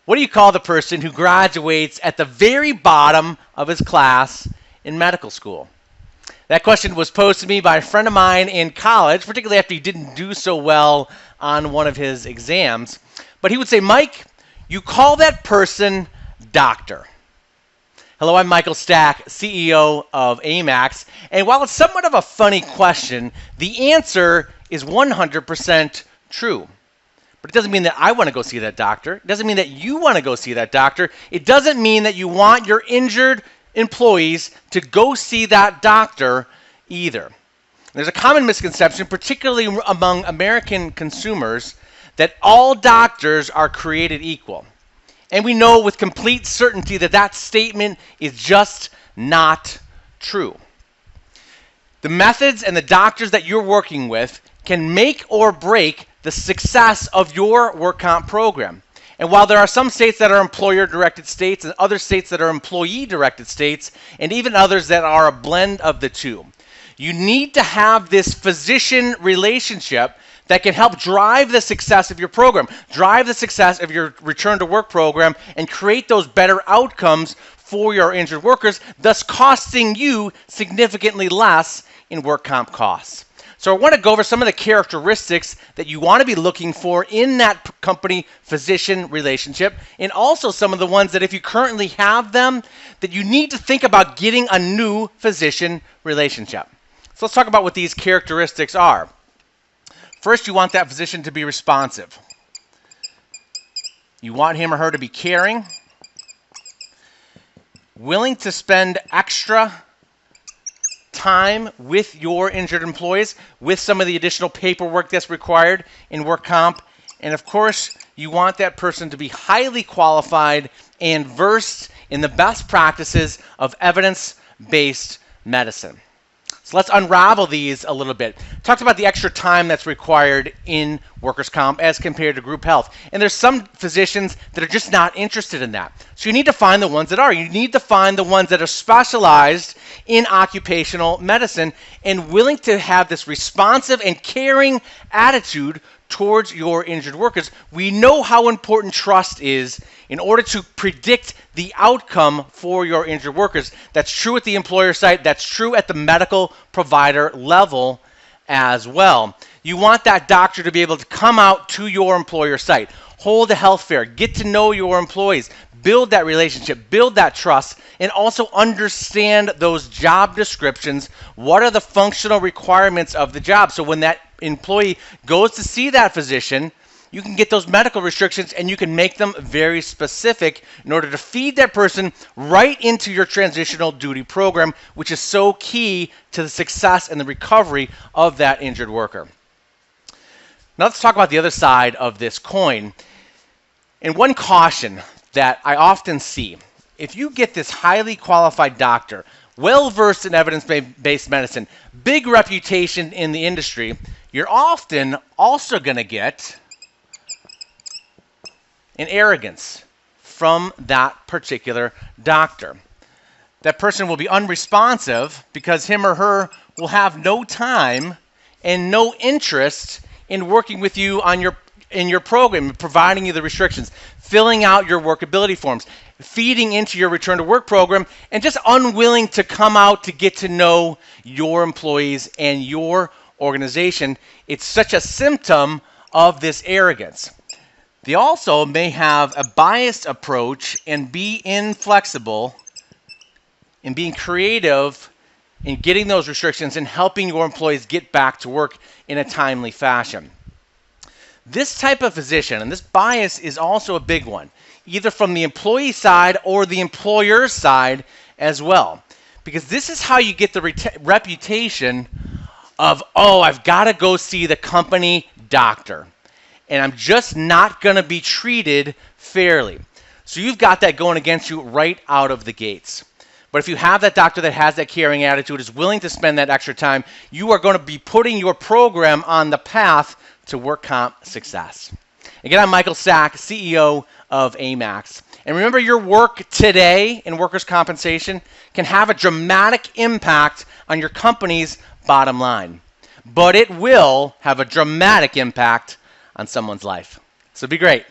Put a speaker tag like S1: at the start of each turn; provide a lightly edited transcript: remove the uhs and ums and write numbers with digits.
S1: What do you call the person who graduates at the very bottom of his class in medical school? That question was posed to me by a friend of mine in college, particularly after he didn't do so well on one of his exams. But he would say, Mike, you call that person doctor. Hello, I'm Michael Stack, CEO of AMAX. And while it's somewhat of a funny question, the answer is 100% true. But it doesn't mean that I want to go see that doctor. It doesn't mean that you want to go see that doctor. It doesn't mean that you want your injured employees to go see that doctor either. There's a common misconception, particularly among American consumers, that all doctors are created equal. And we know with complete certainty that that statement is just not true. The methods and the doctors that you're working with can make or break the success of your work comp program. And while there are some states that are employer-directed states and other states that are employee-directed states, and even others that are a blend of the two, you need to have this physician relationship that can help drive the success of your program, drive the success of your return to work program, and create those better outcomes for your injured workers, thus costing you significantly less in work comp costs. So I want to go over some of the characteristics that you want to be looking for in that company-physician relationship, and also some of the ones that if you currently have them, that you need to think about getting a new physician relationship. So let's talk about what these characteristics are. First, you want that physician to be responsive. You want him or her to be caring, willing to spend extra time with your injured employees, with some of the additional paperwork that's required in work comp. And of course, you want that person to be highly qualified and versed in the best practices of evidence-based medicine. So let's unravel these a little bit. Talked about the extra time that's required in workers' comp as compared to group health. And there's some physicians that are just not interested in that. So you need to find the ones that are. You need to find the ones that are specialized in occupational medicine and willing to have this responsive and caring attitude towards your injured workers. We know how important trust is in order to predict the outcome for your injured workers. That's true at the employer site. That's true at the medical provider level as well. You want that doctor to be able to come out to your employer site, hold a health fair, get to know your employees, build that relationship, build that trust, and also understand those job descriptions. What are the functional requirements of the job? So when that employee goes to see that physician, you can get those medical restrictions and you can make them very specific in order to feed that person right into your transitional duty program, which is so key to the success and the recovery of that injured worker. Now let's talk about the other side of this coin. And one caution that I often see, if you get this highly qualified doctor, well-versed in evidence-based medicine, big reputation in the industry, you're often also going to get an arrogance from that particular doctor. That person will be unresponsive because him or her will have no time and no interest in working with you on in your program, providing you the restrictions, filling out your workability forms, feeding into your return to work program, and just unwilling to come out to get to know your employees and your organization. It's such a symptom of this arrogance. They also may have a biased approach and be inflexible in being creative in getting those restrictions and helping your employees get back to work in a timely fashion. This type of physician, and this bias is also a big one, either from the employee side or the employer side as well. Because this is how you get the reputation of, oh, I've got to go see the company doctor, and I'm just not going to be treated fairly. So you've got that going against you right out of the gates. But if you have that doctor that has that caring attitude, is willing to spend that extra time, you are going to be putting your program on the path to work comp success. Again, I'm Michael Stack, CEO of AMAX. And remember, your work today in workers' compensation can have a dramatic impact on your company's bottom line. But it will have a dramatic impact on someone's life. So be great.